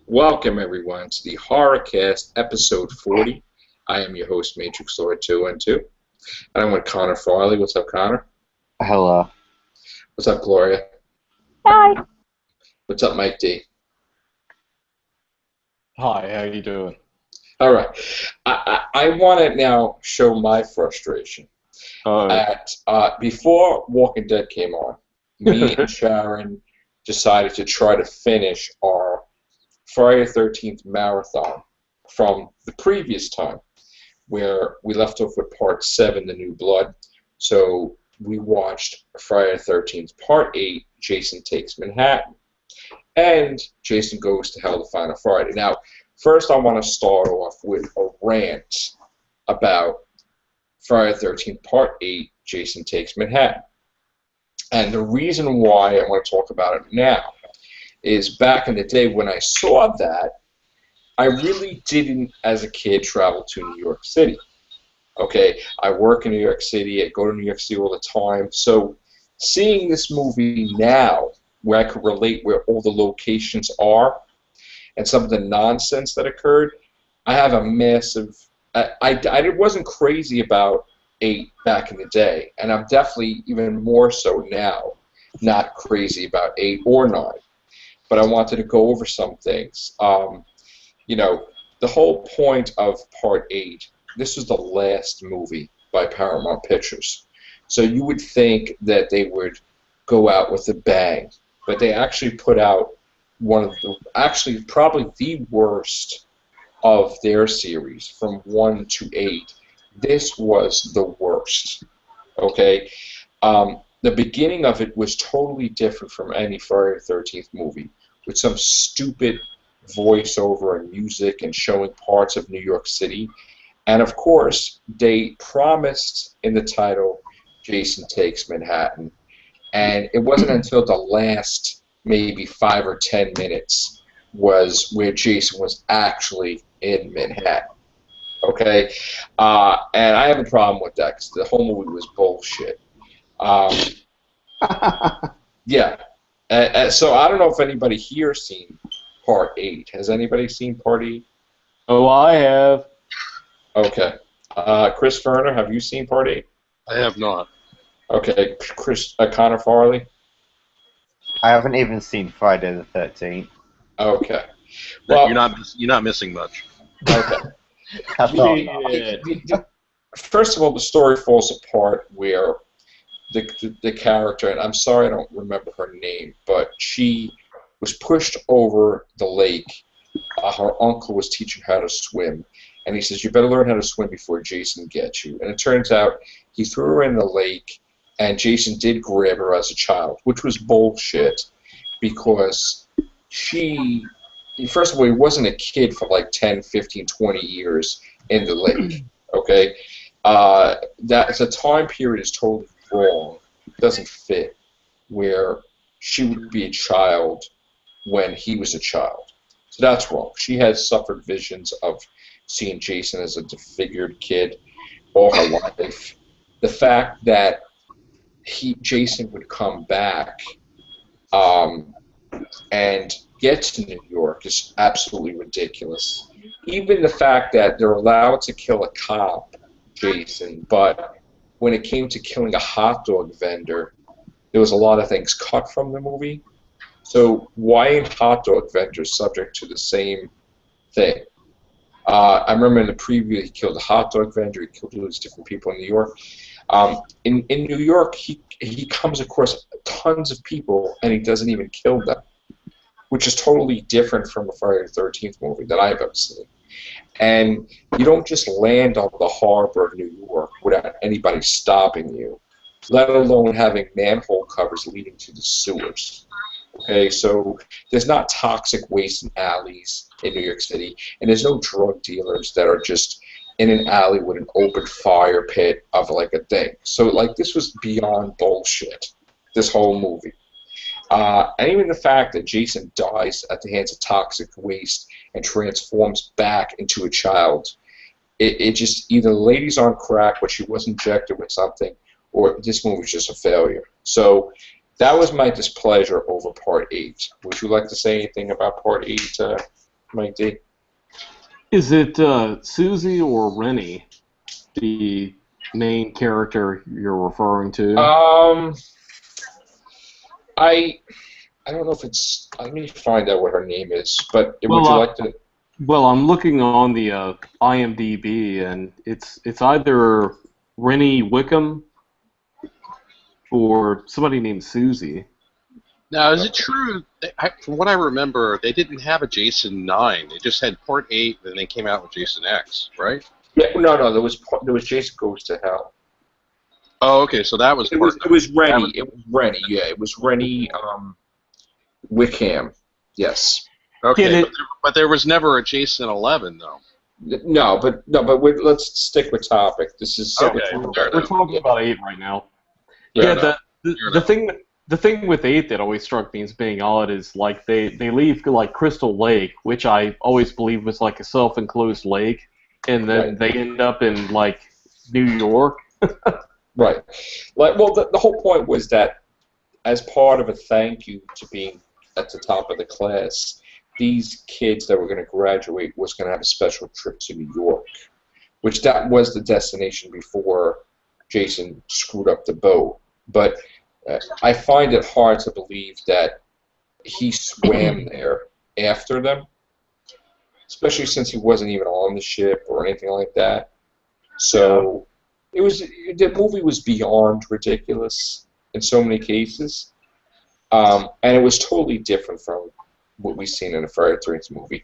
Welcome, everyone, to the Horrorcast, episode 40. I am your host, Matrix Lord 212, and I'm with Connor Farley. What's up, Connor? Hello. What's up, Gloria? Hi. What's up, Mike D? Hi, how you doing? All right. I want to now show my frustration. Before Walking Dead came on, me and Sharon decided to try to finish our Friday the 13th marathon from the previous time, where we left off with Part 7, The New Blood. So we watched Friday the 13th, Part 8, Jason Takes Manhattan, and Jason Goes to Hell the Final Friday. Now, first I want to start off with a rant about Friday the 13th, Part 8, Jason Takes Manhattan. And the reason why I want to talk about it now is back in the day when I saw that, I really didn't, as a kid, travel to New York City. Okay, I work in New York City, I go to New York City all the time, so seeing this movie now, where I could relate where all the locations are, and some of the nonsense that occurred, I have a massive... I wasn't crazy about 8 back in the day, and I'm definitely even more so now, not crazy about 8 or 9. But I wanted to go over some things. You know, the whole point of Part 8, this was the last movie by Paramount Pictures. So you would think that they would go out with a bang. But they actually put out one of the, actually probably the worst of their series, from 1 to 8. This was the worst. Okay? The beginning of it was totally different from any Friday the 13th movie, with some stupid voiceover and music and showing parts of New York City. And of course, they promised in the title, Jason Takes Manhattan. And it wasn't until the last maybe 5 or 10 minutes was where Jason was actually in Manhattan. Okay? And I have a problem with that because the whole movie was bullshit. Yeah. So I don't know if anybody here has seen Part 8. Has anybody seen Part 8? Oh, I have. Okay. Chris Ferner, have you seen Part 8? I have not. Okay. Connor Farley? I haven't even seen Friday the 13th. Okay. Well, You're not missing much. okay. I thought not. First of all, the story falls apart where the character, and I'm sorry I don't remember her name, but she was pushed over the lake. Her uncle was teaching her how to swim, and he says, you better learn how to swim before Jason gets you. And it turns out he threw her in the lake, and Jason did grab her as a child, which was bullshit, because she, first of all, he wasn't a kid for like 10, 15, 20 years in the lake, okay? The time period is totally wrong. It doesn't fit where she would be a child when he was a child. So that's wrong. She has suffered visions of seeing Jason as a disfigured kid all her life. The fact that Jason would come back and get to New York is absolutely ridiculous. Even the fact that they're allowed to kill a cop, Jason, but when it came to killing a hot dog vendor, there was a lot of things cut from the movie. So why ain't hot dog vendors subject to the same thing? I remember in the preview he killed a hot dog vendor, he killed all these different people in New York. In New York, he comes across tons of people and he doesn't even kill them, which is totally different from a Friday the 13th movie that I've ever seen. And you don't just land on the harbor of New York without anybody stopping you, let alone having manhole covers leading to the sewers. Okay, so there's not toxic waste in alleys in New York City, and there's no drug dealers that are just in an alley with an open fire pit of like a thing. So like this was beyond bullshit, this whole movie. And even the fact that Jason dies at the hands of toxic waste and transforms back into a child, it just, either the lady's on crack, but she was injected with something, or this movie's just a failure. So that was my displeasure over Part 8. Would you like to say anything about Part 8, Mike D? Is it Susie or Rennie, the main character you're referring to? I don't know if it's. Let me find out what her name is. But would Well, you like to? Well, I'm looking on the IMDb, and it's either Rennie Wickham or somebody named Susie. Now, is it true? From what I remember, they didn't have a Jason 9. They just had Part 8, and then they came out with Jason X, right? Yeah, no. There was Jason Goes to Hell. Oh, okay. So that was It part. was Rennie. It was Rennie. Yeah, it was Rennie Wickham. Yes. Okay, Yeah, but there was never a Jason 11, though. No, but let's stick with topic. This is Okay, fair We're enough. talking about 8 right now. Yeah, Yeah, Fair the thing with 8 that always struck me as being odd is like they leave like Crystal Lake, which I always believed was like a self-enclosed lake, and then Right. they end up in like New York. right. Like, well, the whole point was that as part of a thank you to being at the top of the class, these kids that were going to graduate was going to have a special trip to New York, which that was the destination before Jason screwed up the boat. But I find it hard to believe that he swam there after them, especially since he wasn't even on the ship or anything like that. So the movie was beyond ridiculous in so many cases, and it was totally different from what we've seen in a Friday the 13th movie.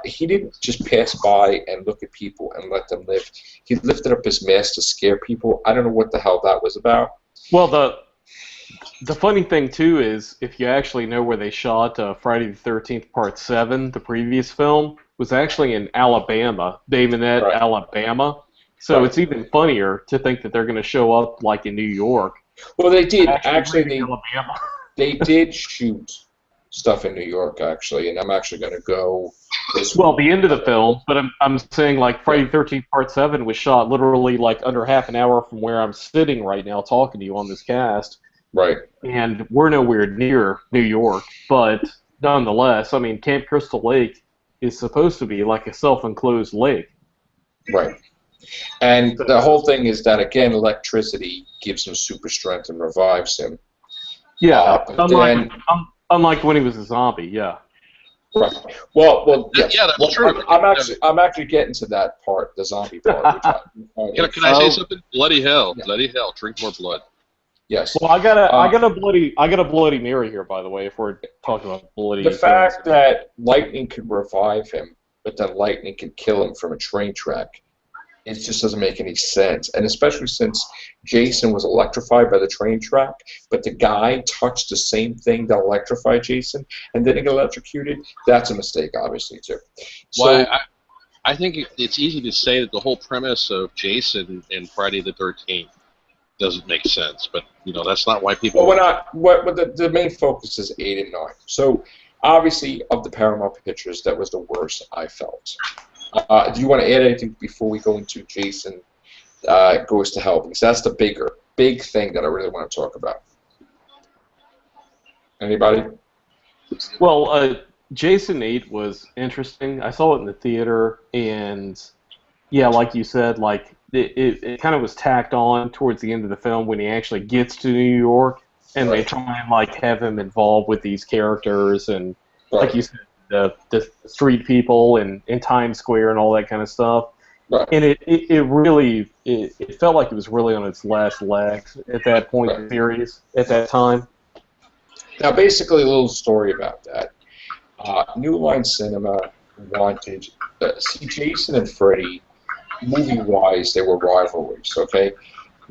He didn't just pass by and look at people and let them live. He lifted up his mask to scare people. I don't know what the hell that was about. Well, the funny thing too is if you actually know where they shot Friday the 13th Part 7, the previous film was actually in Alabama, Bayonet, Right. Alabama. So Right. it's even funnier to think that they're going to show up like in New York. Well, they did. Actually, Actually, Alabama. they did shoot stuff in New York, actually, and I'm actually going to go this Well, week. the end of the film, but I'm saying like Friday the 13th Part 7 was shot literally like under half an hour from where I'm sitting right now talking to you on this cast, Right. and we're nowhere near New York, but nonetheless, I mean, Camp Crystal Lake is supposed to be like a self-enclosed lake. Right. And the whole thing is that, again, electricity gives him super strength and revives him. Yeah, But then, unlike when he was a zombie, yeah. right. Well, yes. Yeah, that's Well, true. I'm actually getting to that part, the zombie part. Which Can I say Oh. something? Bloody hell! Yeah. Bloody hell! Drink more blood. yes. Well, I got a bloody Mary here, by the way. If we're talking about bloody, The fact that lightning could revive him, but then lightning could kill him from a train track, it just doesn't make any sense. And especially since Jason was electrified by the train track, but the guy touched the same thing that electrified Jason and didn't get electrocuted, that's a mistake, obviously, too. So, Well, I think it's easy to say that the whole premise of Jason and Friday the 13th doesn't make sense, but that's not why people. well, we're not. What the main focus is 8 and 9. So, obviously, of the Paramount pictures, that was the worst I felt. Do you want to add anything before we go into Jason Goes to Hell? Because that's the big thing that I really want to talk about. Anybody? Well, Jason 8 was interesting. I saw it in the theater, and yeah, like you said, like it kind of was tacked on towards the end of the film when he actually gets to New York, and they Right. try and like have him involved with these characters, and Right. like you said, the street people and in Times Square and all that kind of stuff. Right. And it really it felt like it was really on its last legs at that point in the series at that time. Now, basically, a little story about that. New Line Cinema wanted see Jason and Freddy. Movie-wise, they were rivalries. Okay,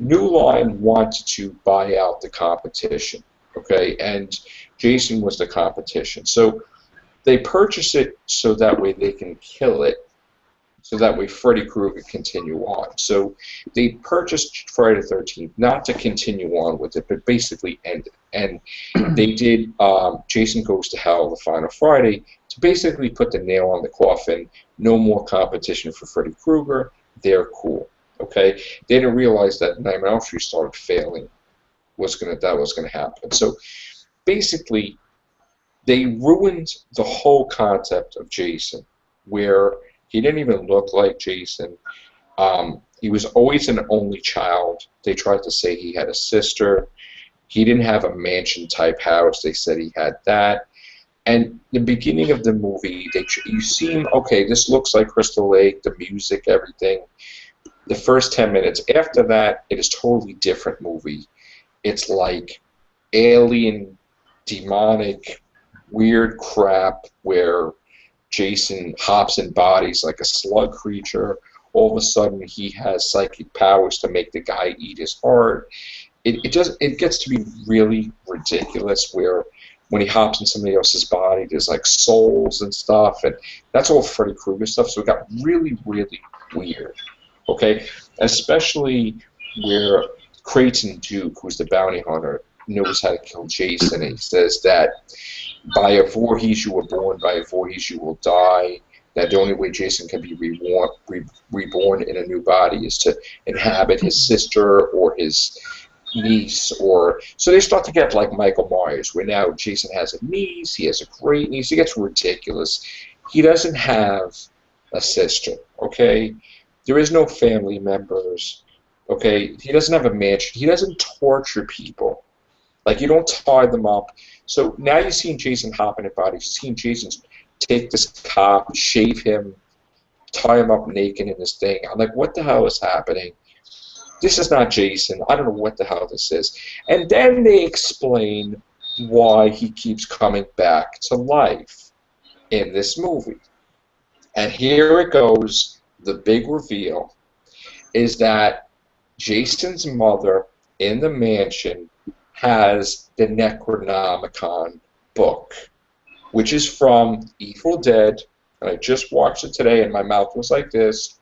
New Line wanted to buy out the competition. Okay, and Jason was the competition. So they purchase it so that way they can kill it. So that way Freddy Krueger can continue on. So they purchased Friday the 13th not to continue on with it, but basically end it. And they did Jason Goes to Hell, the final Friday, to basically put the nail on the coffin. No more competition for Freddy Krueger. They're cool. Okay? They didn't realize that Nightmare on Elm Street started failing. That was gonna happen. So basically, they ruined the whole concept of Jason, where he didn't even look like Jason. He was always an only child. They tried to say he had a sister. He didn't have a mansion-type house. They said he had that. And the beginning of the movie, you seem, okay, this looks like Crystal Lake, the music, everything. The first 10 minutes. After that, it is a totally different movie. It's like alien, demonic, weird crap where Jason hops in bodies like a slug creature. All of a sudden, he has psychic powers to make the guy eat his heart. It gets to be really ridiculous where when he hops in somebody else's body, there's like souls and stuff, and that's all Freddy Krueger stuff, so it got really, really weird, okay? Especially where Creighton Duke, who's the bounty hunter, knows how to kill Jason, and he says that by a Voorhees you were born, by a Voorhees you will die, that the only way Jason can be reborn in a new body is to inhabit his sister or his niece, or so they start to get like Michael Myers, where now Jason has a niece, he has a great niece. It gets ridiculous. He doesn't have a sister, okay? There is no family members, okay? He doesn't have a mansion. He doesn't torture people. Like, you don't tie them up. So now you've seen Jason hop in a body. You've seen Jason take this cop, shave him, tie him up naked in this thing. I'm like, what the hell is happening? This is not Jason. I don't know what the hell this is. And then they explain why he keeps coming back to life in this movie. And here it goes. The big reveal is that Jason's mother in the mansion has the Necronomicon book, which is from Evil Dead. And I just watched it today, and my mouth was like this.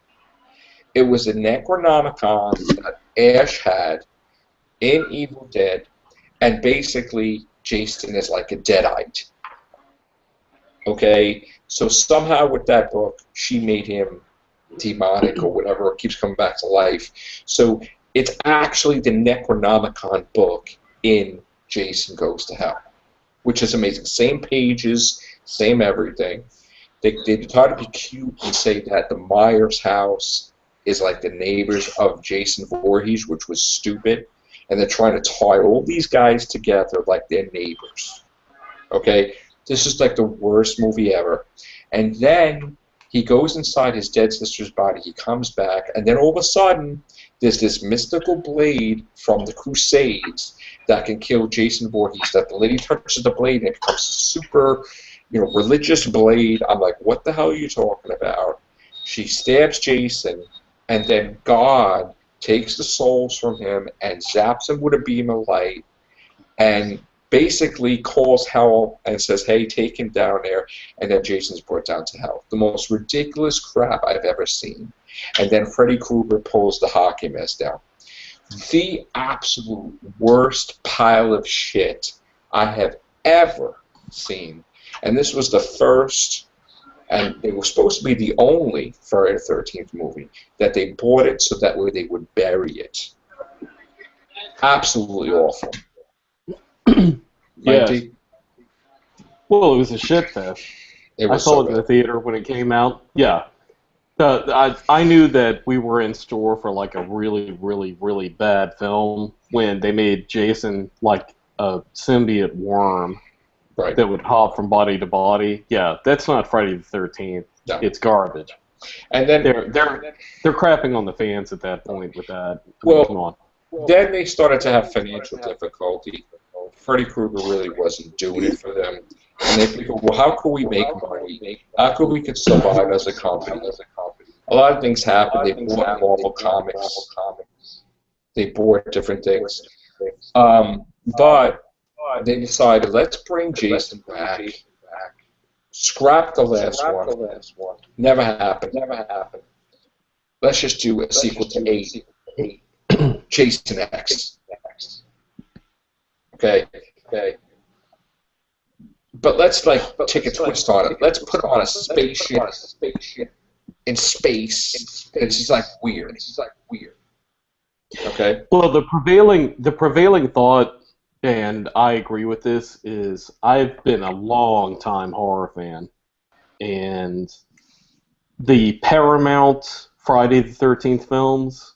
It was a Necronomicon that Ash had in Evil Dead, and basically Jason is like a Deadite. Okay? So somehow with that book, she made him demonic or whatever, it keeps coming back to life. So it's actually the Necronomicon book in Jason Goes to Hell, which is amazing. Same pages, same everything. They try to be cute and say that the Myers house is like the neighbors of Jason Voorhees, which was stupid, and they're trying to tie all these guys together like they're neighbors. Okay? This is like the worst movie ever. And then he goes inside his dead sister's body, he comes back, and then all of a sudden, there's this mystical blade from the Crusades that can kill Jason Voorhees, that the lady touches the blade and it becomes a super, religious blade. I'm like, what the hell are you talking about? She stabs Jason, and then God takes the souls from him and zaps him with a beam of light and basically calls hell and says, hey, take him down there, and then Jason's brought down to hell. The most ridiculous crap I've ever seen. And then Freddy Krueger pulls the hockey mask down. The absolute worst pile of shit I have ever seen. And this was the first, and it was supposed to be the only Friday the 13th movie that they bought it so that way they would bury it. Absolutely awful. Yeah. Well, it was a shit fest. I saw it in the theater when it came out. Yeah. I knew that we were in store for like a really, really, really bad film when they made Jason like a symbiote worm that would hop from body to body. Yeah, that's not Friday the 13th. No. It's garbage. And then they're crapping on the fans at that point with that. Come on. Then they started to have financial difficulty. Freddy Krueger really wasn't doing it for them. And they figured, well, how could we make money? How could we survive as a company? A lot of things happened. They bought Marvel Comics. They bought different things. But they decided, let's bring Jason back. Scrap the last one. Never happened. Let's just do a sequel to 8. Jason X. Okay. But let's take a twist on it. Let's put on a spaceship in space. It's just like weird. Okay. Well, the prevailing thought and I agree with this, is I've been a long time horror fan, and the Paramount Friday the 13th films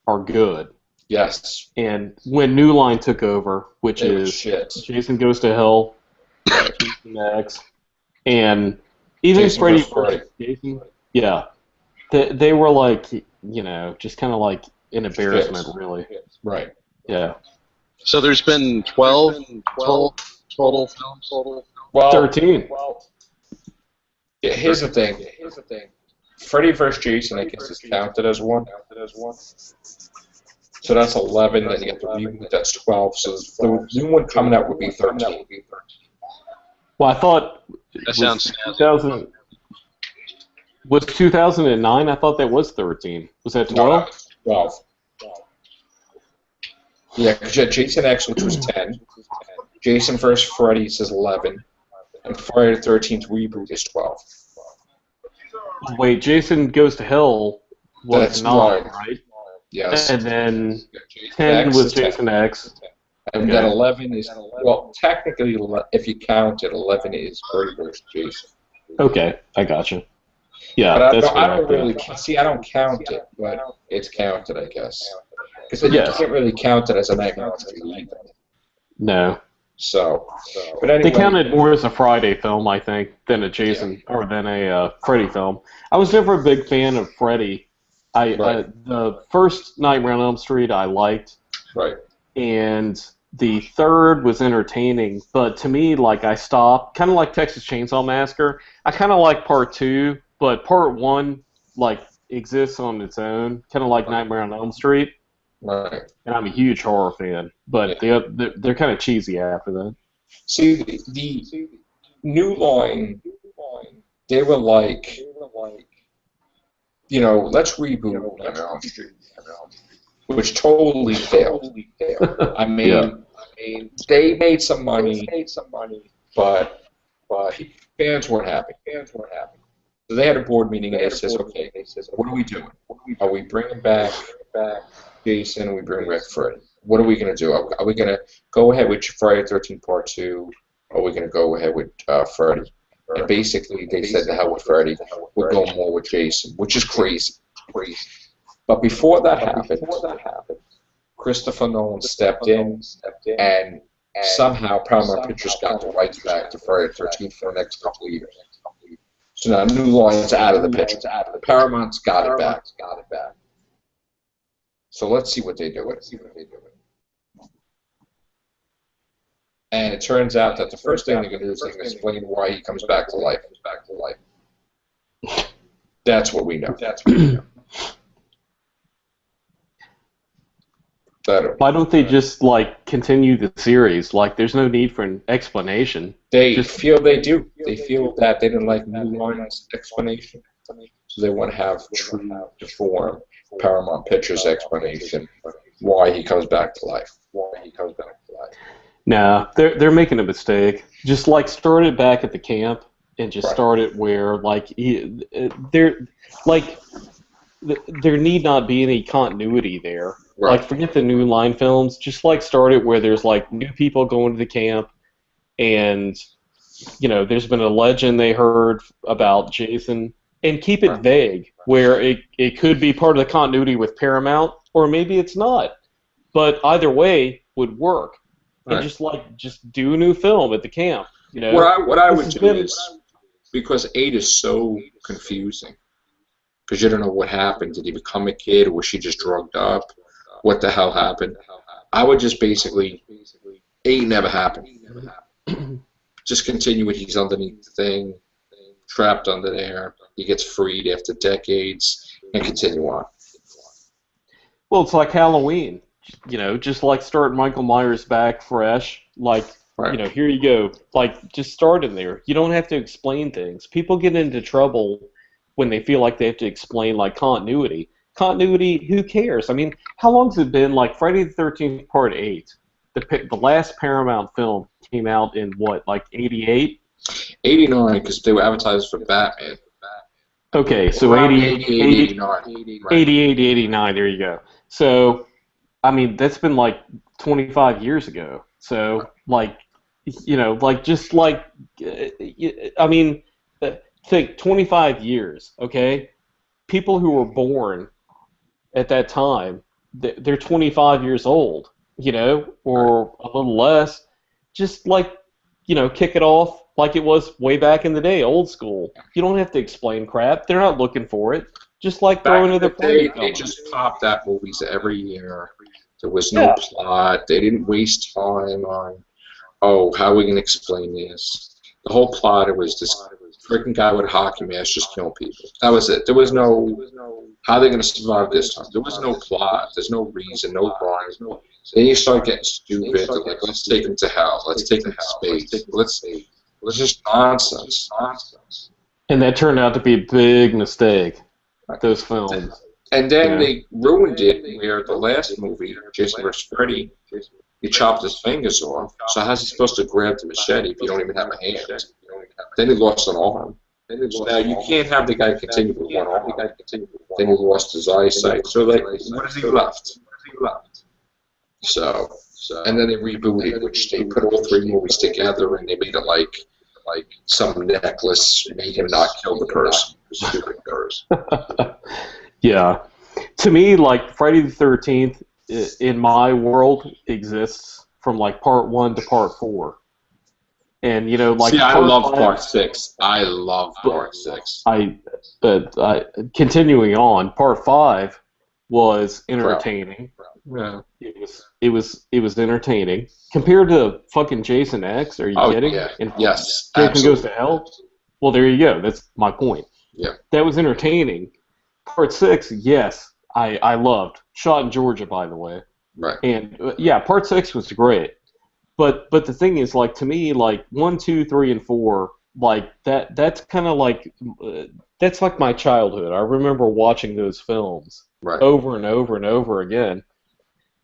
are good. Yes. And when New Line took over, which They were is shit. Jason Goes to Hell, Jason X, and even Jason Freddy vs. Freddy. vs. Jason, yeah, they were like, just kind of like an embarrassment, really. Right. Yeah. So there's been 12 total films. Well, 13. yeah, here's the thing. Freddy vs. Jason, I guess, is counted as one. So that's 11, then you get the reboot, that's 12. So the new one coming out would be 13. Well, I thought That sounds 2000 was 2009. I thought that was 13. Was that 12? 12. Yeah, because you had Jason X, which was 10. Jason vs. Freddy is 11. And Friday the 13th reboot is 12. Wait, Jason Goes to Hell was That's 9, nine. right? Yes. And then Jason 10 X was is 10. Jason X. And then 11 is, well, technically, if you count it, 11 is Freddy vs. Jason. Okay, I gotcha. Yeah, But that's I don't correct, really, see, I don't count it, but it's counted, I guess. Because then Yes. you can't really count it as a Nightmare on Elm Street either. No. So, but anyway. They counted more as a Friday film, I think, than a Jason or than a Freddy film. I was never a big fan of Freddy. Right. The first Nightmare on Elm Street I liked, Right. and the third was entertaining, but to me, like, I stopped. Kind of like Texas Chainsaw Massacre. I kind of like part 2, but part 1, like, exists on its own, kind of like Nightmare on Elm Street. Right. And I'm a huge horror fan, but they're kind of cheesy after that. See, the New Line, they were like, let's reboot Nightmare on Elm Street, which totally failed. I mean, they made some money, but fans weren't happy. So they had a board meeting and they says, okay, what are we doing? Are we bringing back Jason? Are we bringing back Freddy? What are we going to do? Are we going to go ahead with Friday the 13th Part 2? Or are we going to go ahead with Freddy? And basically they said the hell with Freddy. We'll go more with Jason, which is crazy. But before that happened, Christopher Nolan stepped in and somehow Paramount Pictures got the rights back to Friday the 13th for the next couple of years. So now New Line's out of the picture. Paramount's got it back. So let's see what they do with it. And it turns out that the first thing they're going to do is they're going to explain why he comes back to life. That's what we know. Better. Why don't they just, like, continue the series? Like, there's no need for an explanation. They feel they do. They feel that they didn't like New Line's explanation. So they want to have true to form Paramount Pictures explanation why he comes back to life. Nah, they're making a mistake. Just, like, start it back at the camp and just start it where, like, there need not be any continuity there. Right. Like, forget the New Line films. Just, like, start it where there's, like, new people going to the camp, and, there's been a legend they heard about Jason, and keep it vague, where it could be part of the continuity with Paramount, or maybe it's not. But either way would work. And just do a new film at the camp. What I would do is, because 8 is so confusing, because you don't know what happened. Did he become a kid, or was she just drugged up? What the hell happened? I would just basically, 8 never happened. Just continue it. He's underneath the thing, trapped under there. He gets freed after decades, and continue on. Well, it's like Halloween. Just like start Michael Myers back fresh. Like, here you go. Like, just start in there. You don't have to explain things. People get into trouble when they feel like they have to explain, like, continuity. Continuity, who cares? I mean, how long's it been? Like, Friday the 13th Part 8, the last Paramount film came out in, what, like 88? 89, because they were advertised for Batman. Okay, so 88, 89, there you go. So, I mean, that's been like 25 years ago. So, like, just like, I mean, think 25 years, okay? People who were born at that time, they're 25 years old, or a little less. Just like, kick it off like it was way back in the day, old school. You don't have to explain crap. They're not looking for it. Just like Back throwing in the another day, plane. they just popped out movies every year. There was no plot. They didn't waste time on, how are we going to explain this? The whole plot, it was this freaking guy with a hockey mask just killing people. That was it. There was no, how are they going to survive this time? There was no plot. There's no reason, no rhyme. Then you start getting stupid. They're like, let's take him to hell. Let's take him to space. Let's just nonsense. And that turned out to be a big mistake, those films. And then they ruined it where the last movie, Jason vs. Freddy, he chopped his fingers off. So how's he supposed to grab the machete if you don't even have a hand? Then he lost an arm. So now you can't have the guy continue with one arm. Then he lost his eyesight. So like, what is he left? So, and then they rebooted, which they put all three movies together and they made it like some necklace made him not kill the person. Stupid person. Yeah. To me, like, Friday the 13th, in my world, exists from, like, part 1 to part 4. And, like... See, I love part 6. I love part 6. Continuing on, part 5 was entertaining. Yeah. It was entertaining. Compared to fucking Jason X, are you kidding? Yeah. And Yes, Jason absolutely. Goes to Hell? Well, there you go. That's my point. Yeah. That was entertaining. Part 6, yes, I loved. Shot in Georgia, by the way. Right. And, part 6 was great. But the thing is, like, to me, like, 1, 2, 3, and 4, like, that's kind of like, that's like my childhood. I remember watching those films over and over and over again.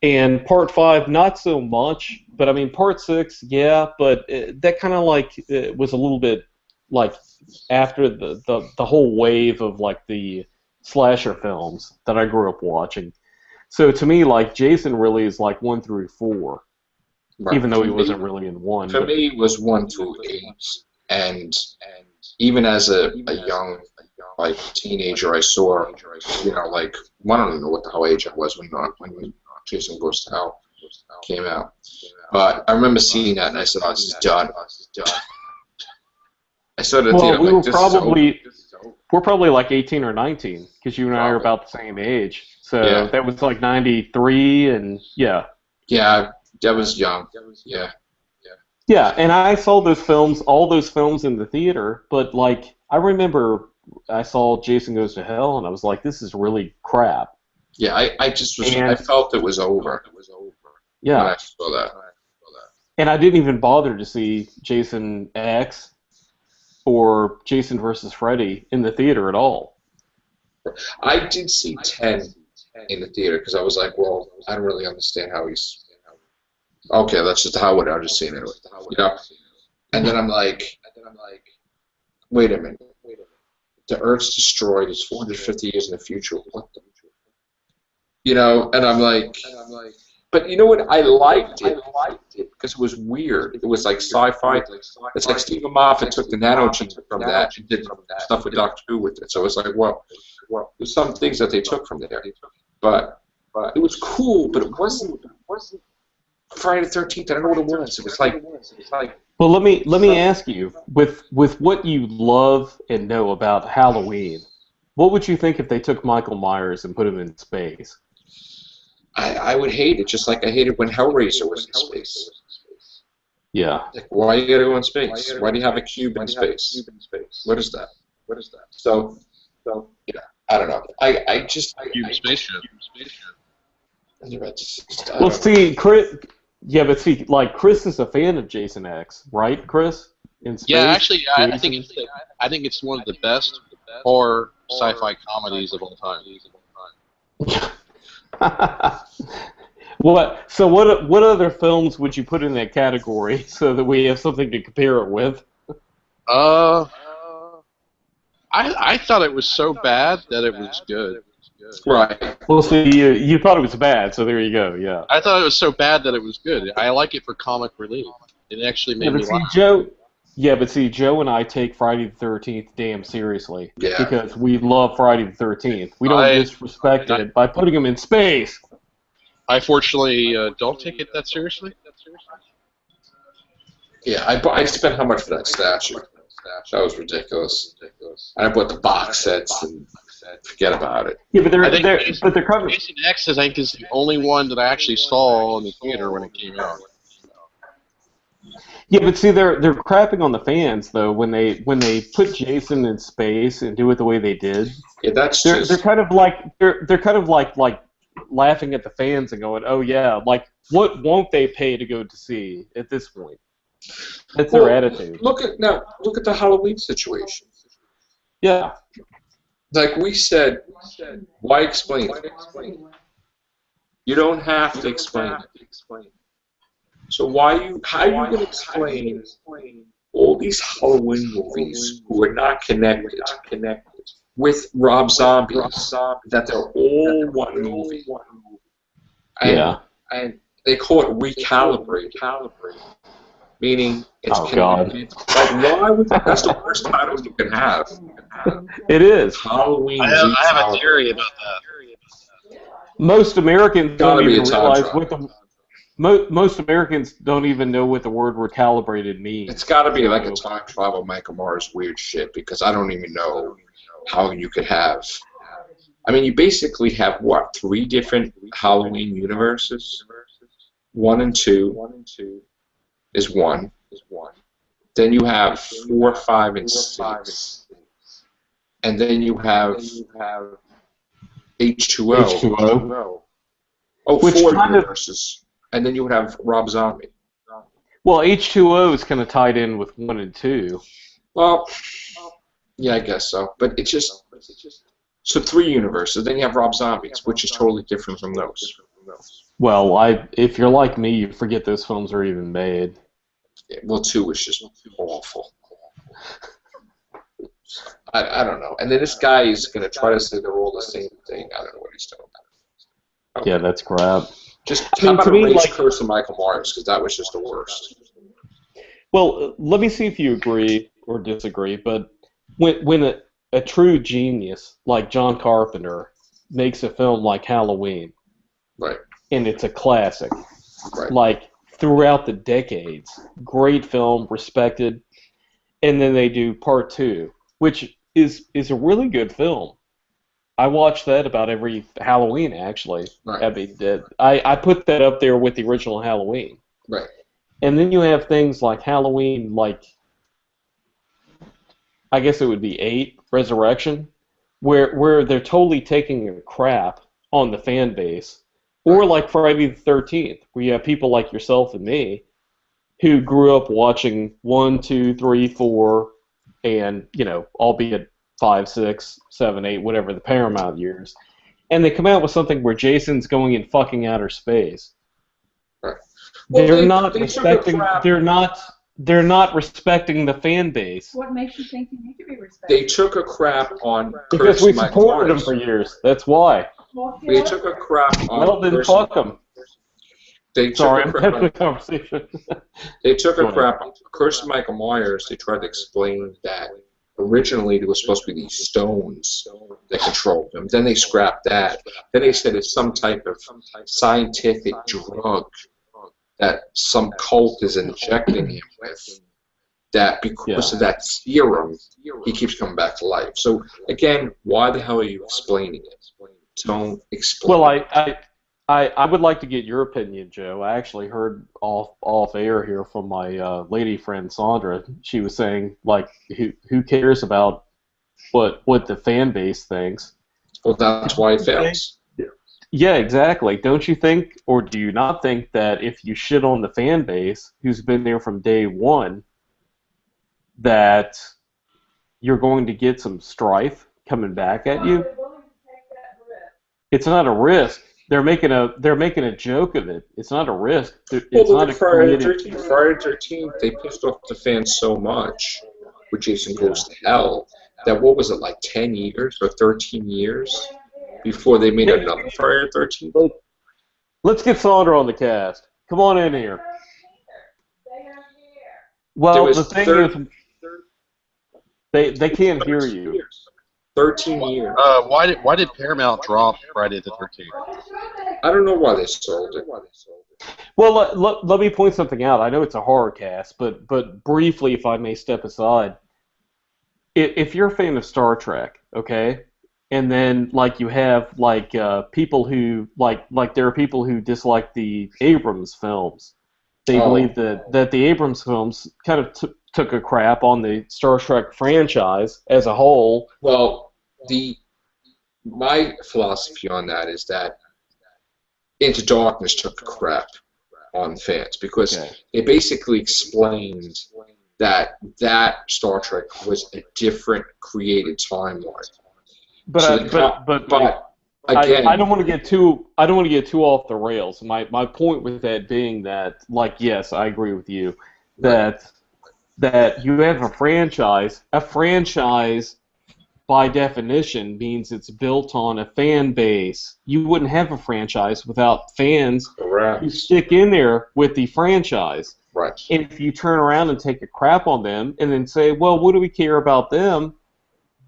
And part 5, not so much, but I mean, part 6, yeah, but that kind of like was a little bit like after the whole wave of like the slasher films that I grew up watching. So to me, like, Jason really is like 1 through 4, even though he wasn't really in 1. For me, it was 1 through 8, and even as a young like teenager, I saw, like, I don't even know what the hell age I was when Jason Goes to Hell came out. But I remember seeing that and I said, oh, this is done. I saw the theater, we're probably like 18 or 19 because you and I are about the same age. So that was like 93 and yeah. Yeah, that was young. Yeah. Yeah, and I saw all those films in the theater, but like I remember I saw Jason Goes to Hell and I was like, this is really crap. Yeah, I felt it was over. Yeah. When I saw that. And I didn't even bother to see Jason X or Jason versus Freddy in the theater at all. I did see 10 in the theater because I was like, well, I don't really understand how he's... Okay, that's just how I've just seen it. And then I'm like, wait a minute. The Earth's destroyed. It's 450 years in the future. What the... and I'm like, but you know what? I liked it because it was weird. It was like sci-fi. It's like Stephen Moffat took the nanogene from that and did stuff with Doctor Who with it. So it's like, well, there's some things that they took from there, but it was cool. But it wasn't Friday the 13th. I don't know what it was. It was like. Well, let me ask you, with what you love and know about Halloween, what would you think if they took Michael Myers and put him in space? I would hate it, just like I hated when Hellraiser was in space. Yeah. Like, why you gotta go in space? Why do you have a cube in space? What is that? So yeah, I don't know. I just Spaceship. Well, see, Chris. Yeah, but see, like, Chris is a fan of Jason X, right, Chris? In space? Yeah, actually, I think it's one of the best horror sci-fi comedies of all time. What other films would you put in that category so that we have something to compare it with? I thought it was so bad that it was good. Right. Well, see, you thought it was bad, so there you go. Yeah. I thought it was so bad that it was good. I like it for comic relief. It actually Yeah, made but me see, laugh. Joe. Yeah, but see, Joe and I take Friday the 13th damn seriously Yeah. because we love Friday the 13th. We don't I- disrespect it by putting him in space. I fortunately don't take it that seriously. Yeah, I spent how much for that statue? That was ridiculous. And I bought the box sets and forget about it. Yeah, but I think they're covered. Jason X, I think, is the only one that I actually saw in the theater when it came out. Yeah, but see, they're crapping on the fans though when they put Jason in space and do it the way they did. Yeah, that's They're just... kind of like they're kind of like laughing at the fans and going, oh yeah, like what won't they pay to go to see at this point? That's their attitude. Look at the Halloween situation. Yeah. Like we said, why explain it? You don't have to explain it. So how are you going to explain all these Halloween movies who are not connected with Rob Zombie's, that they're all one movie? And they call it recalibrate. Meaning it's connected. Like, why would that's the worst title you can have? It is. Halloween. I have a theory about that. Most Americans don't even realize travel. what the most Americans don't even know what the word recalibrated means. It's got to be like a time travel Michael Myers weird shit, because I don't even know how you could have. I mean, you basically have what, 3 different Halloween universes? 1 and 2 is 1. Then you have 4, 5, and 6. And then you have H2O. Oh, Which 4 kind of- universes. And then you would have Rob Zombie. Well, H2O is kind of tied in with 1 and 2. Well, yeah, I guess so. But it's just... So 3 universes. Then you have Rob Zombies, which is totally different from those. Well, if you're like me, you forget those films are even made. Yeah, well, 2 was just awful. I don't know. And then this guy is going to try to say they're all the same thing. I don't know what he's doing. Yeah, that's crap. Just I mean, how about to me, erase like- Curse of Michael Myers, because that was just the worst. Well, let me see if you agree or disagree, but when a true genius like John Carpenter makes a film like Halloween, Right. and it's a classic, Right. like throughout the decades, great film, respected, and then they do part 2, which is a really good film. I watch that about every Halloween, actually. Right. I mean, I put that up there with the original Halloween. Right. And then you have things like Halloween, like, I guess it would be 8, Resurrection, where they're totally taking a crap on the fan base. Or like Friday the 13th, where you have people like yourself and me who grew up watching 1, 2, 3, 4, and, albeit 5, 6, 7, 8, whatever the Paramount years. And they come out with something where Jason's going in fucking outer space. Right. Well, They're they not took a respecting. crap- They're not respecting the fan base What makes you think you need to be respected? They took a crap on because Curse we of Michael supported them Myers. for years. That's why. Well, They took a crap on Well, then Curse fuck of- them. They Sorry, took I'm a crap having a on, conversation. they took Go a ahead. crap on Curse of Michael Myers. They tried to explain that originally there was supposed to be these stones that controlled him. Then they scrapped that. Then they said it's some type of scientific drug that some cult is injecting him with, that because of that serum, he keeps coming back to life. So, again, why the hell are you explaining it? Don't explain Well, it. I would like to get your opinion, Joe. I actually heard off air here from my lady friend Sandra. She was saying, like, who cares about what the fan base thinks? Well, that's why it fails. Yeah, exactly. Don't you think, or do you not think that if you shit on the fan base, who's been there from day one, that you're going to get some strife coming back at you? It's not a risk. They're making a joke of it. It's not a risk. It's Well, look not at a Friday the creative. 13th. Friday the 13th, they pissed off the fans so much with Jason Goes to Hell that, what was it, like 10 years or 13 years? before they made another Friday the 13th? Let's get Sandra on the cast. Come on in here. There Well, was the thing is, they can't hear you. 13 years. Why did Paramount drop Friday the 13th? I don't know why they sold it. Well, let me point something out. I know it's a horror cast, but briefly, if I may step aside, if you're a fan of Star Trek, okay, and then like you have like people who like there are people who dislike the Abrams films. They believe that the Abrams films kind of took a crap on the Star Trek franchise as a whole. Well, my philosophy on that is that Into Darkness took a crap on fans because it basically explained that Star Trek was a different created timeline. But again, I don't want to get too off the rails. My point with that being that, like, yes, I agree with you that you have a franchise. A franchise, by definition, means it's built on a fan base. You wouldn't have a franchise without fans who stick in there with the franchise. Right. And if you turn around and take a crap on them and then say, well, what do we care about them?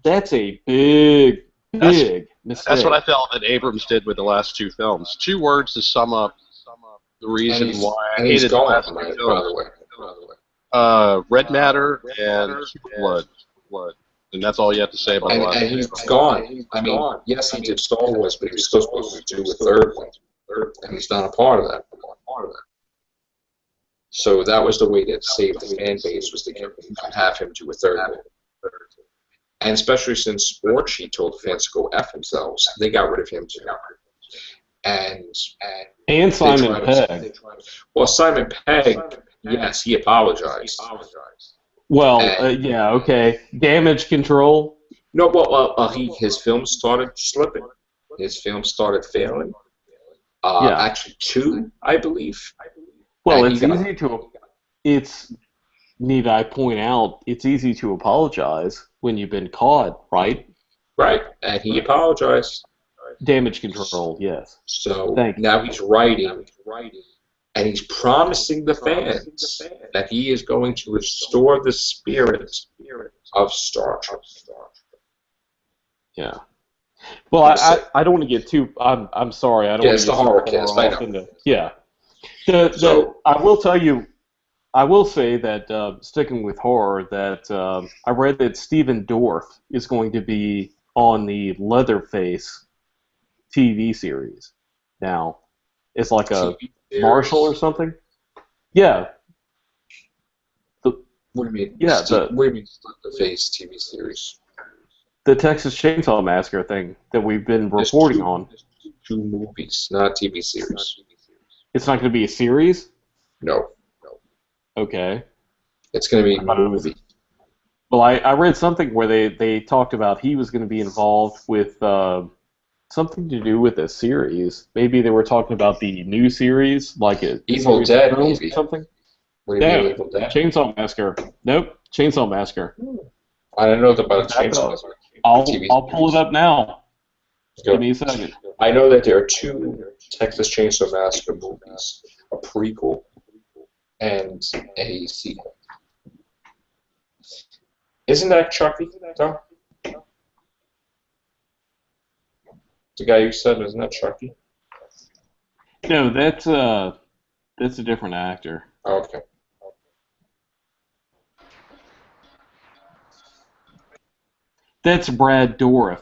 That's a big mistake. That's what I felt that Abrams did with the last two films. 2 words to sum up the reason why I hated the last two films. By the way. Red Matter and Blood. And that's all you have to say about the last And he's gone. I mean, yes, he did Star Wars, but he was supposed to do a third one. And he's not a part of that. So that was the way to save the fan base, was to have him do a third one. And especially since Orchie told the fans to go F themselves, they got rid of him too. And Simon Pegg. Well, Simon Pegg, yes, he apologized. Well, yeah, okay. Damage Control. No, well, his film started slipping. His film started failing. Actually, 2, I believe. Well, need I point out, it's easy to apologize when you've been caught, right? Right, and he apologized. Damage Control, yes. So now he's writing, and he's promising the fans that he is going to restore the spirit of Star Trek. Yeah. Well, I don't want to get too. I'm sorry. I don't want to get too horror cast. I know. Yeah. I will say that sticking with horror, that I read that Stephen Dorff is going to be on the Leatherface TV series now. It's like a Marshall or something. Yeah. What do you mean? Yeah. What do you mean Leatherface TV series? The Texas Chainsaw Massacre thing that we've been reporting on. 2 movies, not a TV series. It's not going to be a series? No. Okay. It's going to be a movie. Well, I read something where they talked about he was going to be involved with something to do with a series. Maybe they were talking about the new series, like Evil Dead, maybe. Or something. No, Evil Dead? Chainsaw Massacre. Nope, Chainsaw Massacre. I don't know about Chainsaw Massacre. I'll pull it up now. Go. Give me a second. I know that there are 2 Texas Chainsaw Massacre movies, a prequel and a sequel. Isn't that Chucky, Tom? The guy you said, isn't that Chucky? No, that's a different actor. Okay. That's Brad Dourif.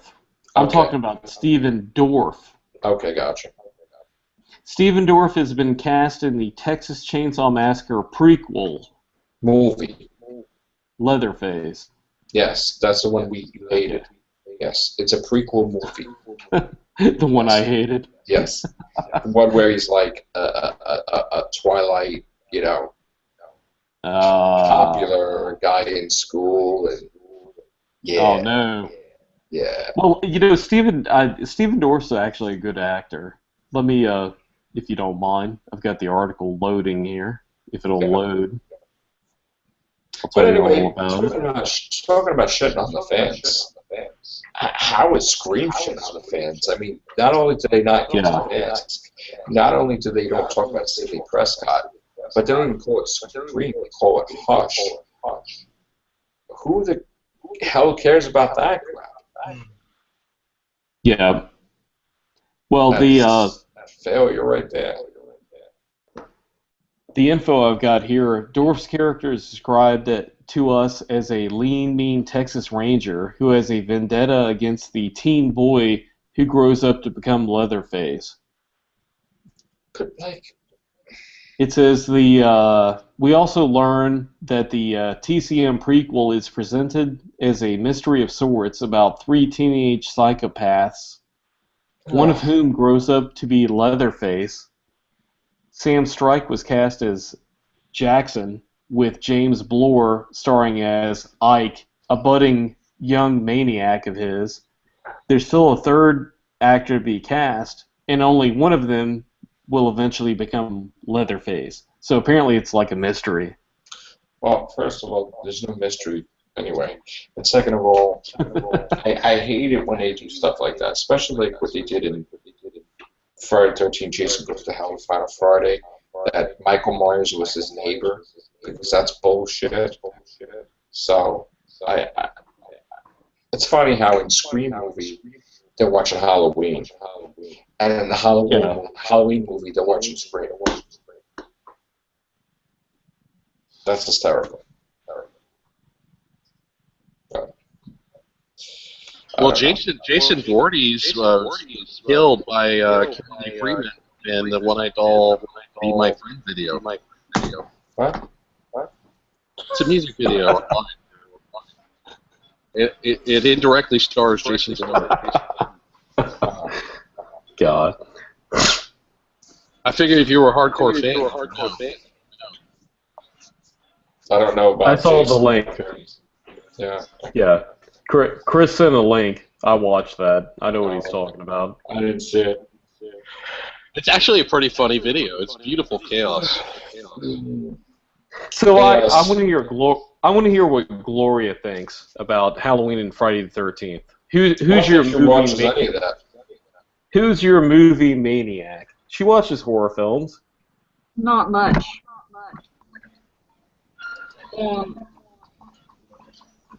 I'm talking about Stephen Dorff. Okay, gotcha. Stephen Dorff has been cast in the Texas Chainsaw Massacre prequel movie. Leatherface. Yes, that's the one we hated. Yes, it's a prequel movie. The one I hated. Yes, the one where he's like a Twilight, popular guy in school, and Oh no. Yeah. Well, Stephen Dorff's actually a good actor. Let me, if you don't mind, I've got the article loading here. If it'll load. But anyway, talking about shitting on the fans. how is Scream shit on the fans? I mean, not only do they not use the masks, not only do they don't talk about Sidney Prescott, but they don't even call it Scream, they call it Hush. Who the hell cares about that crap? Yeah. Well, That's failure right there. the info I've got here, Dorf's character is described to us as a lean, mean Texas Ranger who has a vendetta against the teen boy who grows up to become Leatherface. But like, It says we also learn that the TCM prequel is presented as a mystery of sorts about 3 teenage psychopaths, one of whom grows up to be Leatherface. Sam Strike was cast as Jackson, with James Blore starring as Ike, a budding young maniac of his. There's still a third actor to be cast, and only one of them will eventually become Leatherface. So apparently it's like a mystery. well, first of all, there's no mystery anyway. And second of all, I hate it when they do stuff like that, especially like what they did in Friday the 13th, Jason Goes to Hell, Final Friday, that Michael Myers was his neighbor, because that's bullshit. So, it's funny how in Scream movie, they're watching Halloween, and in the Halloween movie, they're watching Scream. That's hysterical. Well, Jason Voorhees was killed by Kimberly Freeman in the One Night Doll Be My Friend video. What? It's a music video. It indirectly stars Jason Voorhees. God. I figured if you were a hardcore fan. I don't know about I saw Jason. the link. Yeah, Yeah. Chris sent a link. I watched that. I know what he's talking about. I didn't see it. It's actually a pretty funny video. It's beautiful chaos. So Yes. I want to hear I want to hear what Gloria thinks about Halloween and Friday the 13th. Who's your Who watches movie any of that? Who's your movie maniac? She watches horror films. Not much. I'm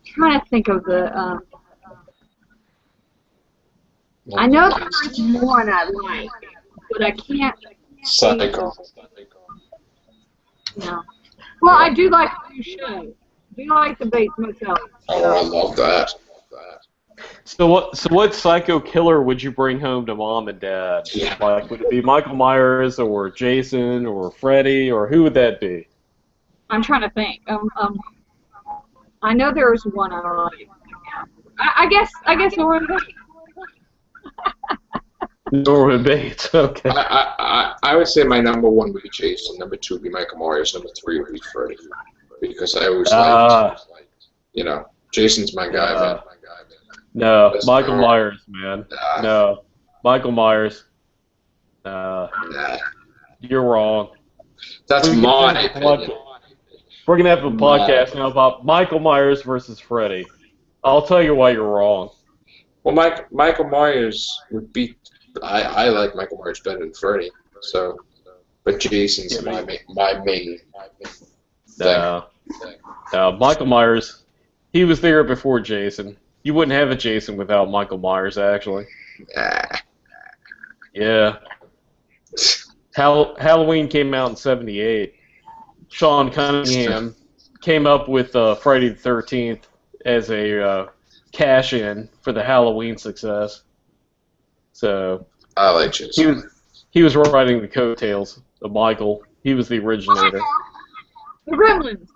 trying to think of the. I know there's one I like, but I can't. Psycho. No. Well, I do like the new show. I do like the Bates Motel. Oh, I love that. So what psycho killer would you bring home to mom and dad? Yeah. Like, would it be Michael Myers or Jason or Freddy, or who would that be? I'm trying to think. I know there was one I like. I guess Lauren Bates. Norman Bates. Okay. I would say my number one would be Jason, number two would be Michael Myers, number three would be Freddy. Because I always liked, Jason's my guy, man. No, Best Michael horror. Myers, man. No, Michael Myers. Nah. You're wrong. That's We can my have a opinion. We're gonna have a podcast now about Michael Myers versus Freddy. I'll tell you why you're wrong. Well, Michael Myers would beat. I like Michael Myers better than Freddy. So, but Jason's my main. No, Michael Myers. He was there before Jason. You wouldn't have a Jason without Michael Myers, actually. Nah. Yeah. Halloween came out in '78. Sean Cunningham came up with Friday the 13th as a cash-in for the Halloween success. So I like Jason. he was riding the coattails of Michael. He was the originator. The Gremlins.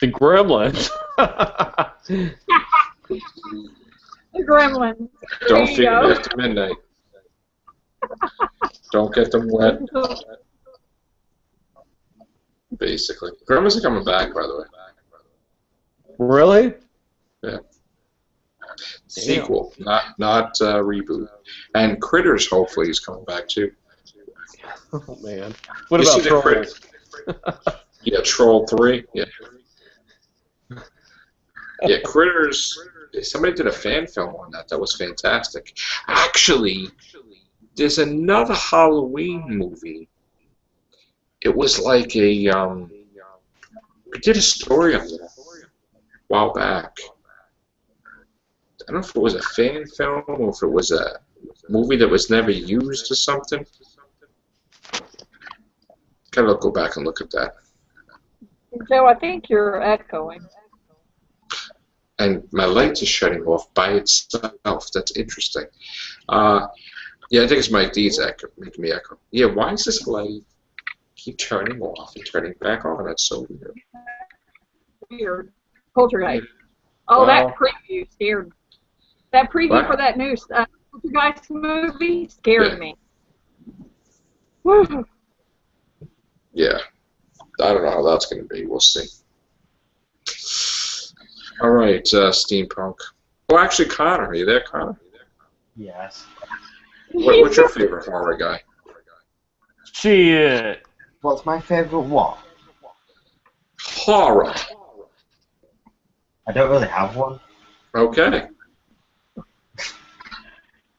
The Gremlins. The Gremlins. Don't There you feed them go. after midnight. Don't get them wet. Basically, Gremlins are coming back, by the way. Really? Yeah. Sequel, not reboot. And Critters hopefully is coming back too. Oh man. What You about see the Critters? Trolls? Yeah, Troll 3. Yeah. Yeah, Critters somebody did a fan film on that. That was fantastic. Actually, there's another Halloween movie. It was like a we did a story on it a while back. I don't know if it was a fan film or if it was a movie that was never used or something. Gotta go back and look at that. Joe, I think you're echoing. And my light is shutting off by itself. That's interesting. Yeah, I think it's my D's making me echo. Yeah, why is this light keep turning off and turning back on? That's so weird. Weird. Poltergeist. Oh, Wow. that preview scared. That preview Wow. for that new Poltergeist movie scared Yeah. me. Woo. Yeah. I don't know how that's going to be. We'll see. All right, steampunk. Oh, actually, Connor. Are you there, Connor? Yes. What's your favorite horror guy? Shit. What's my favorite what? Horror. I don't really have one. Okay.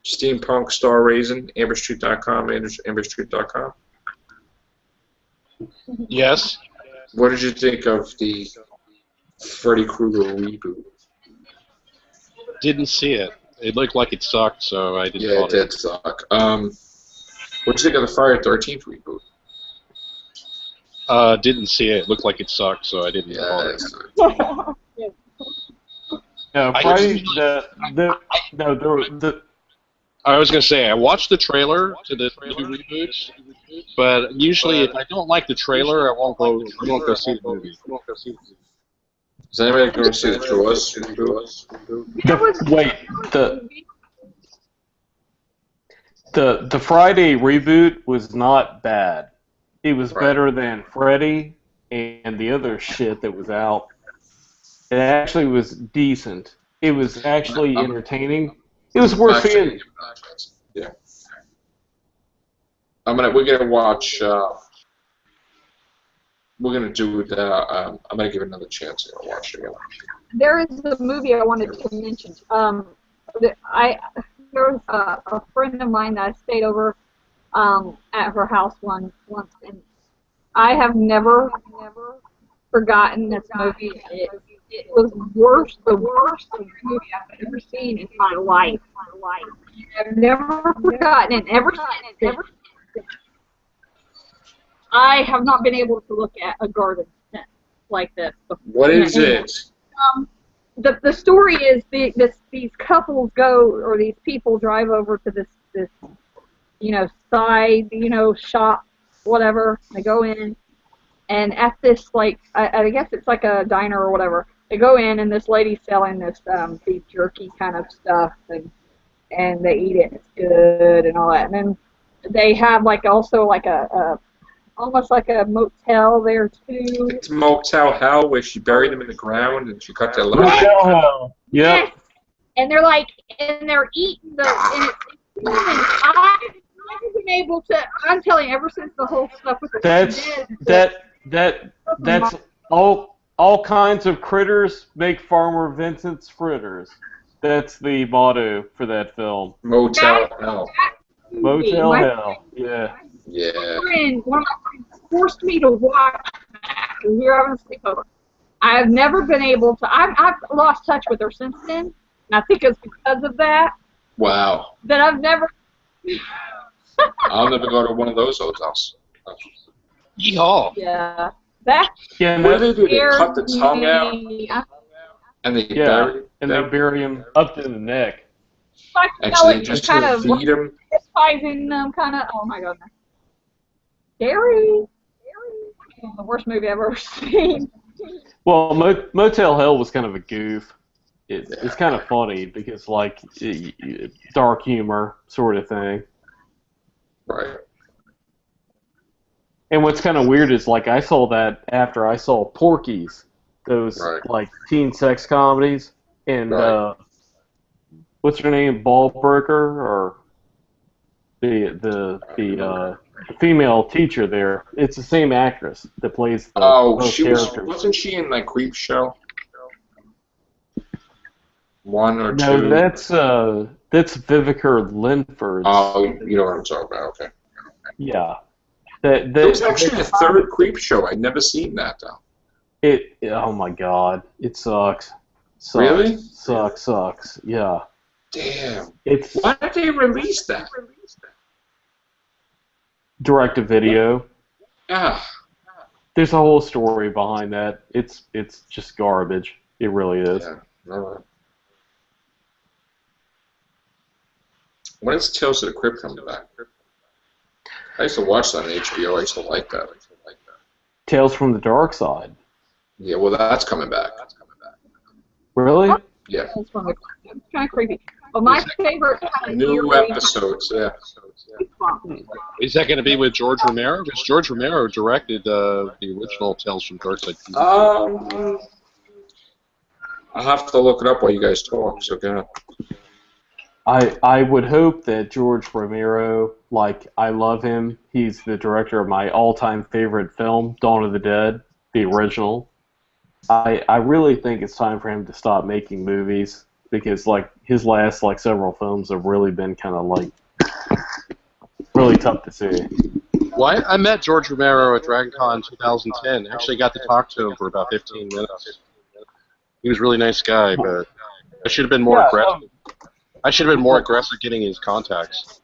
Steampunk Star Raisin, AmberStreet.com, AmberStreet.com. Yes. What did you think of the Freddy Krueger reboot? Didn't see it. It looked like it sucked, so I didn't Yeah, it bother. did suck. What did you think of the Friday the 13th reboot? Didn't see it. It looked like it sucked, so I didn't Yeah, bother. it sucked. No, I Friday. usually- I was gonna say I watched the trailer to the new reboots, but usually if I don't like the trailer, I won't go see the movie. Is anybody going to see the Jaws reboot? That was Wait, the Friday reboot was not bad. It was Right. better than Freddy and the other shit that was out. It actually was decent. It was actually entertaining. It was worth seeing. Yeah. We're gonna watch. We're gonna do the. I'm gonna give it another chance. I'm gonna watch it again. There is a movie I wanted to mention. There was a friend of mine that I stayed over at her house once, and I have never forgotten this movie. It was the worst movie I've ever seen in my life. I've never forgotten it. Ever since, I have not been able to look at a garden like this before. What is it? The story is these couples go, or these people drive over to this side shop, whatever. They go in, and at this I guess it's like a diner or whatever. They go in, and this lady's selling this beef jerky kind of stuff, and they eat it. It's good and all that. And then they have also a almost like a motel there too. It's Motel Hell, where she buried them in the ground and she cut their lips. Yeah. Yes. And they're eating and I've been able to. I'm telling you, ever since the whole stuff with the That's all kinds of critters make Farmer Vincent's fritters. That's the motto for that film. Motel Hell. Motel Hell. Yeah. Yeah. One of my friends forced me to watch that. We were having a sleepover. I've never been able to. I've lost touch with her since then, and I think it's because of that Wow. that I've never. I'll never go to one of those hotels. Yeehaw! Yeah, that Yeah, What do they do? They scared cut the tongue out me. and they yeah, bury and they them, bury him up to the neck. I and felt so they like just kind of feed them. despising them, kind of. Oh my goodness, scary. The worst movie I've ever seen. Well, Motel Hell was kind of a goof. It's kind of funny because dark humor sort of thing. Right. And what's kind of weird is I saw that after I saw Porky's, those Right. teen sex comedies, and Right. What's her name, Ballbreaker, or the female teacher there. It's the same actress that plays both She was. characters. Wasn't she in Creep Show? 1 or No, 2? that's Vivica Linford's. Oh, you know what I'm talking about. Okay. Yeah. There was actually a third Creep Show. I'd never seen that though. Oh my God, it sucks. Really? Sucks. Yeah. Damn. It's Why did they release that? direct-to-video. Ah, There's a whole story behind that. It's just garbage. It really is. yeah. All right. When is Tales of the Crypt coming back? I used to watch that on HBO. I used to like that. Tales from the Dark Side. Yeah, well, that's coming back. Really? Yeah. It's kind of creepy. But my favorite kind of New eerie episodes, yeah. Is that going to be with George Romero? Because George Romero directed the original Tales from Darkside. I'll have to look it up while you guys talk, so go ahead. I would hope that George Romero, like, I love him. He's the director of my all-time favorite film, Dawn of the Dead, the original. I really think it's time for him to stop making movies because, like, his last, like, several films have really been kind of, like, really tough to see. Well, I met George Romero at DragonCon 2010. Actually got to talk to him for about 15 minutes. He was a really nice guy, but I should have been more aggressive. I should have been more aggressive getting his contacts.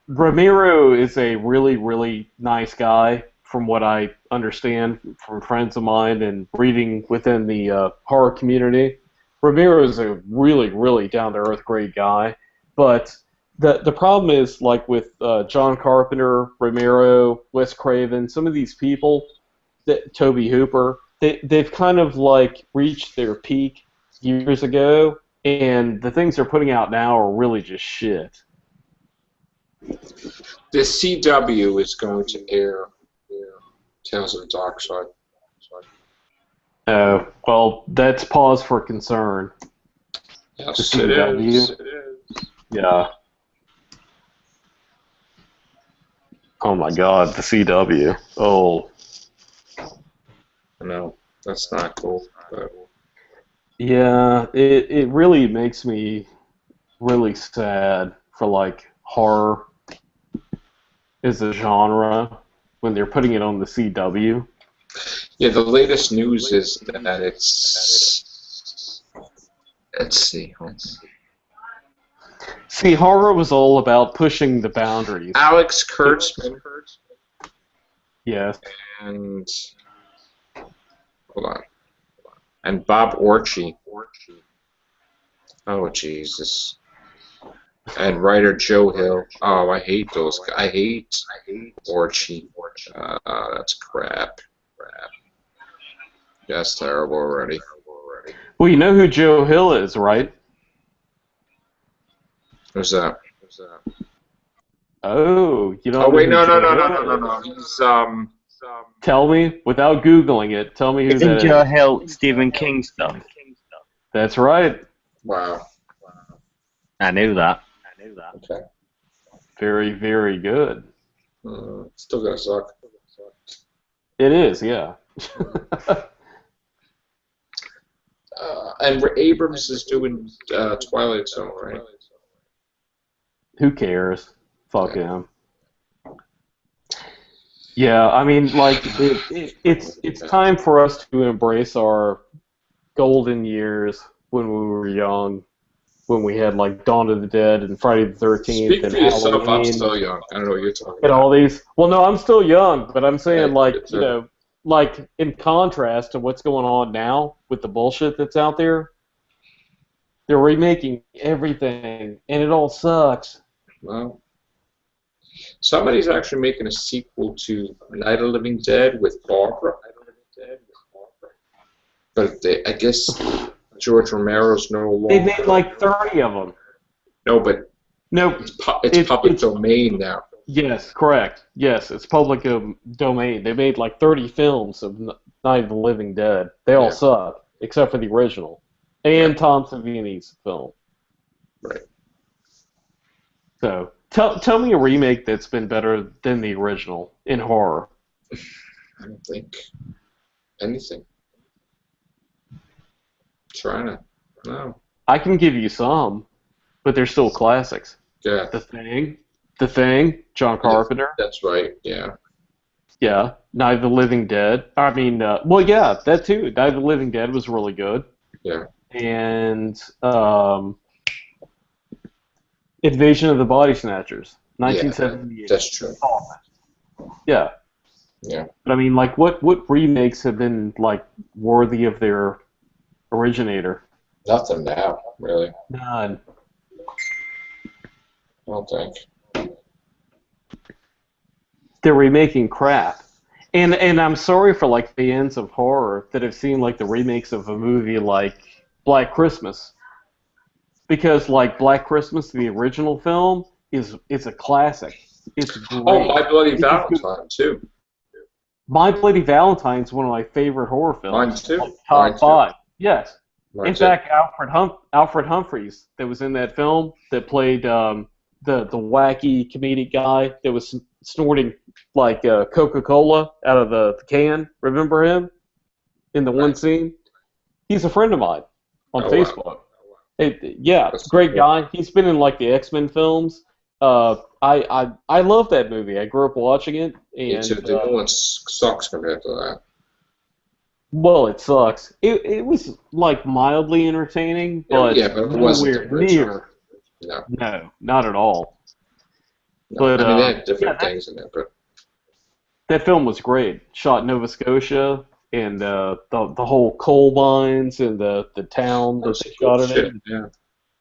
Ramiro is a really, really nice guy, from what I understand from friends of mine and reading within the horror community. Ramiro is a really, really down-to-earth great guy, but the problem is, like with John Carpenter, Ramiro, Wes Craven, some of these people, Tobe Hooper, they've kind of like reached their peak years ago, and the things they're putting out now are really just shit. The CW is going to air Tales of the Dark Side. Oh, well, that's cause for concern. Yes, The it CW? is. Yeah. Oh my God, the CW. Oh. No, that's not cool. But Yeah, it really makes me really sad for, like, horror as a genre when they're putting it on the CW. yeah, the latest news is that it's. Let's see. See, horror was all about pushing the boundaries. Alex Kurtzman Yes. and hold on, and Bob Orci. Oh Jesus! And writer Joe Hill. Oh, I hate those. I hate Orci. That's crap. That's terrible already. Well, you know who Joe Hill is, right? Who's that? Oh, you don't Oh know wait, who no. Joe Hill is? He's Tell me, without Googling it, tell me who Isn't that Joe is. Hill Stephen King stuff? That's right. wow. I knew that. Okay. Very, very good. Still gonna suck. It is, yeah. And Abrams is doing Twilight Zone, right? Who cares? Fuck him. Yeah, I mean, like, it's time for us to embrace our golden years when we were young, when we had, like, Dawn of the Dead and Friday the 13th Speak and for yourself. I'm Halloween still young. I don't know what you're talking and about. all these. Well, no, I'm still young, but I'm saying, Right, like, it's you know, like, in contrast to what's going on now with the bullshit that's out there, they're remaking everything, and it all sucks. Well, somebody's actually making a sequel to Night of the Living Dead with Barbara. But I guess George Romero's no longer. They made like 30 of them. No, but Nope. it's public domain now. Yes, correct. Yes, it's public domain. They made like 30 films of Night of the Living Dead. They all Yeah. suck, except for the original. And Tom Savini's film. Right. So, tell me a remake that's been better than the original in horror. I don't think anything. Trying to. No. I can give you some, but they're still classics. Yeah, The Thing, John Carpenter. that's right. Yeah. Yeah, Night of the Living Dead. I mean, well, yeah, that too. Night of the Living Dead was really good. Yeah. And Invasion of the Body Snatchers, 1978. That's true. Yeah. Yeah. But I mean, like, what remakes have been like worthy of their originator? Nothing now, really. None. I don't think. They're remaking crap. And I'm sorry for like fans of horror that have seen like the remakes of a movie like Black Christmas, because like Black Christmas, the original film, is a classic. It's great. Oh, My Bloody Valentine too. My Bloody Valentine is one of my favorite horror films. Mine too. Like, top Mine too. 5. Yes. Mine In too. fact, Alfred Humphreys that was in that film that played the wacky comedic guy that was snorting like Coca-Cola out of the can. Remember him in the one scene? He's a friend of mine on Oh, Facebook. wow. Yeah, That's great cool. guy. He's been in like the X-Men films. I love that movie. I grew up watching it, Me and too. The new one sucks compared to that. well, it sucks. It was like mildly entertaining, but Yeah, but it wasn't nowhere the original. near. No. No, not at all. No. But, I mean, they had different yeah, things in it, but That film was great. Shot in Nova Scotia, and the whole coal mines and the town that they shot it shit. in. Yeah.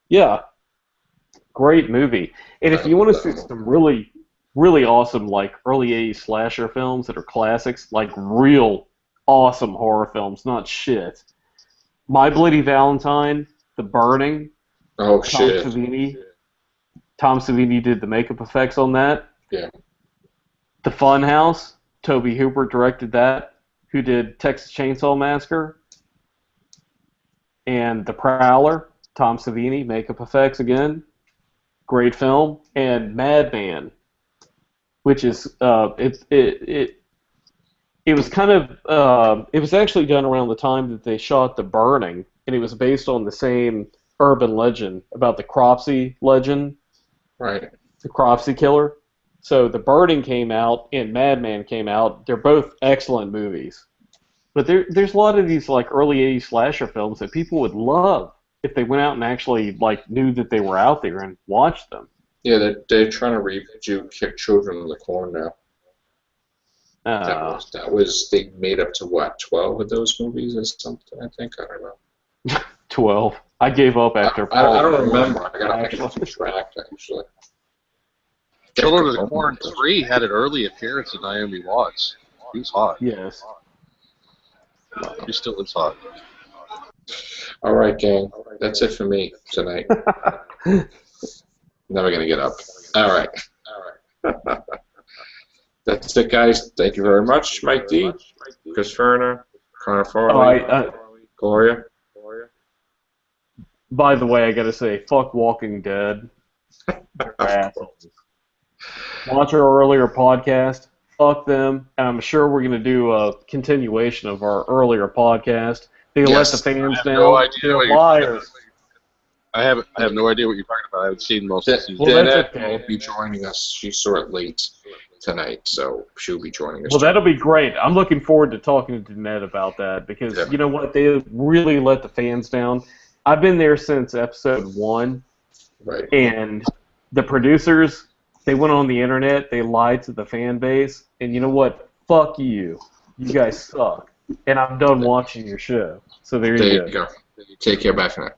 Yeah, great movie. And if you want to see some really, really awesome like early '80s slasher films that are classics, like real awesome horror films, not shit. My Bloody Valentine, The Burning. Oh Tom shit. Savini. Tom Savini did the makeup effects on that. Yeah. The Funhouse. Toby Hooper directed that. Who did Texas Chainsaw Massacre. And The Prowler. Tom Savini, makeup effects again. Great film. And Madman, which is it was kind of it was actually done around the time that they shot The Burning, and it was based on the same urban legend about the Cropsey legend, Right. the Cropsey killer. So The Burning came out and Madman came out. They're both excellent movies. But there's a lot of these like early '80s slasher films that people would love if they went out and actually like knew that they were out there and watched them. Yeah, they're trying to redo Kick Children in the Corn now. That was they made up to what, 12 of those movies or something? I think, I don't know. 12. I gave up after. I don't remember. I gotta Actually. keep track actually. Children of the Corn 3 had an early appearance of Naomi Watts. She was hot. Yes. She still is hot. All right, gang. That's it for me tonight. Never gonna get up. All right. That's it, guys. Thank you very much, Mike D, Chris Ferner, Connor Farley, Gloria. By the way, I gotta say, fuck Walking Dead. They're assholes. Watch our earlier podcast. Fuck them. And I'm sure we're gonna do a continuation of our earlier podcast. They let Yes. the fans I have down. no idea They're what you're liars. I have no idea what you're talking about. I haven't seen most of the season. Well, that's Danette okay. won't be joining us. She saw it late tonight, so she'll be joining us. Well, that'll be great. I'm looking forward to talking to Ned about that because Yeah. you know what? They really let the fans down. I've been there since episode 1, Right. and the producers, they went on the internet, they lied to the fan base, and you know what? Fuck you. You guys suck. And I'm done watching your show. So there There you you go. go. Take care. Bye for now.